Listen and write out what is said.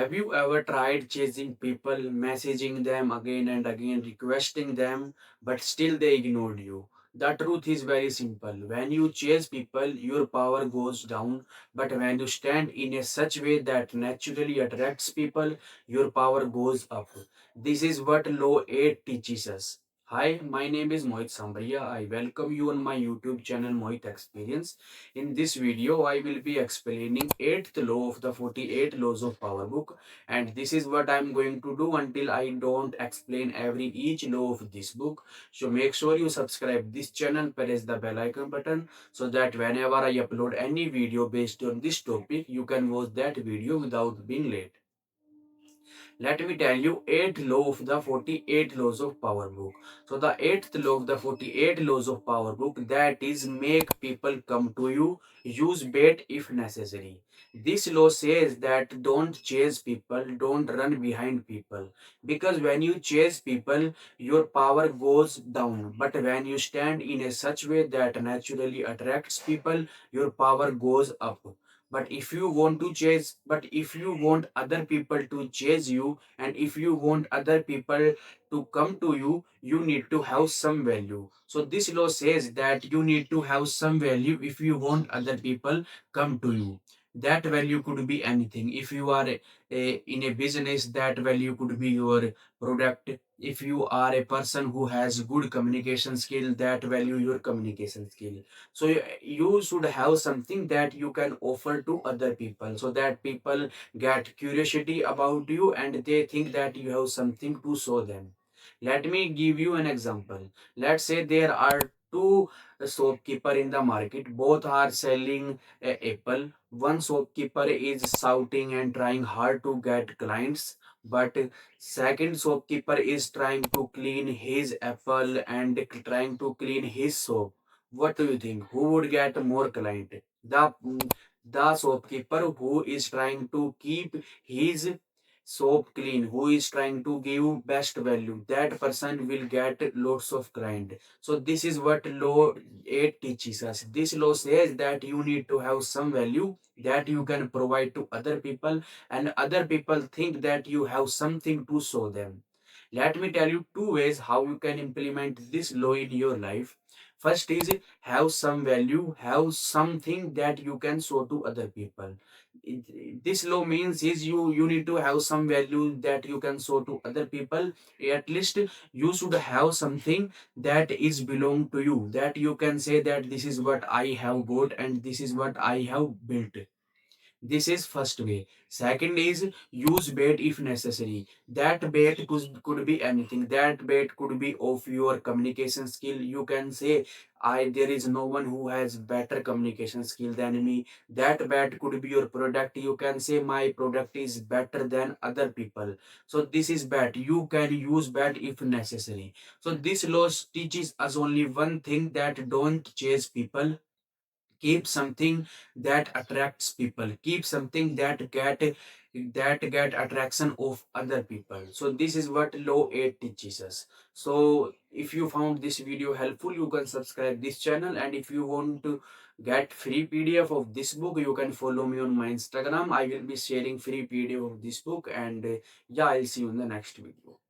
Have you ever tried chasing people, messaging them again and again, requesting them, but still they ignored you? The truth is very simple. When you chase people, your power goes down, but when you stand in a such way that naturally attracts people, your power goes up. This is what Law 8 teaches us. Hi, my name is Mohit Sambria. I welcome you on my YouTube channel Mohit Experience. In this video, I will be explaining 8th law of the 48 laws of power book, and this is what I am going to do until I don't explain every each law of this book. So make sure you subscribe this channel, press the bell icon button so that whenever I upload any video based on this topic, you can watch that video without being late. Let me tell you 8 law of the 48 laws of power book. So the 8th law of the 48 laws of power book, that is make people come to you, use bait if necessary. This law says that don't chase people, don't run behind people, because when you chase people your power goes down, but when you stand in a such way that naturally attracts people, your power goes up. But if you want other people to chase you, and if you want other people to come to you, you need to have some value. So this law says that you need to have some value if you want other people come to you. That value could be anything. If you are in a business, that value could be your product. If you are a person who has good communication skill, that value your communication skill. So you should have something that you can offer to other people, so that people get curiosity about you and they think that you have something to show them. Let me give you an example. Let's say there are two shopkeeper in the market, both are selling apple. One shopkeeper is shouting and trying hard to get clients, but second shopkeeper is trying to clean his apple and trying to clean his shop. What do you think? Who would get more client? The shopkeeper who is trying to keep his shop clean, who is trying to give best value, that person will get lots of client. So this is what law 8 teaches us. This law says that you need to have some value that you can provide to other people, and other people think that you have something to show them. Let me tell you two ways how you can implement this law in your life. First is have some value, have something that you can show to other people. This law means is you need to have some value that you can show to other people. At least you should have something that is belong to you, that you can say that this is what I have got and this is what I have built. This is first way. Second is use bait if necessary. That bait could be anything. That bait could be of your communication skill. You can say, I there is no one who has better communication skill than me. That bait could be your product. You can say my product is better than other people. So this is bait. You can use bait if necessary. So this law teaches us only one thing, that don't chase people. Keep something that attracts people, keep something that get attraction of other people. So this is what law 8 teaches us. So if you found this video helpful, you can subscribe this channel, and if you want to get free PDF of this book, you can follow me on my Instagram. I will be sharing free PDF of this book, and yeah, I'll see you in the next video.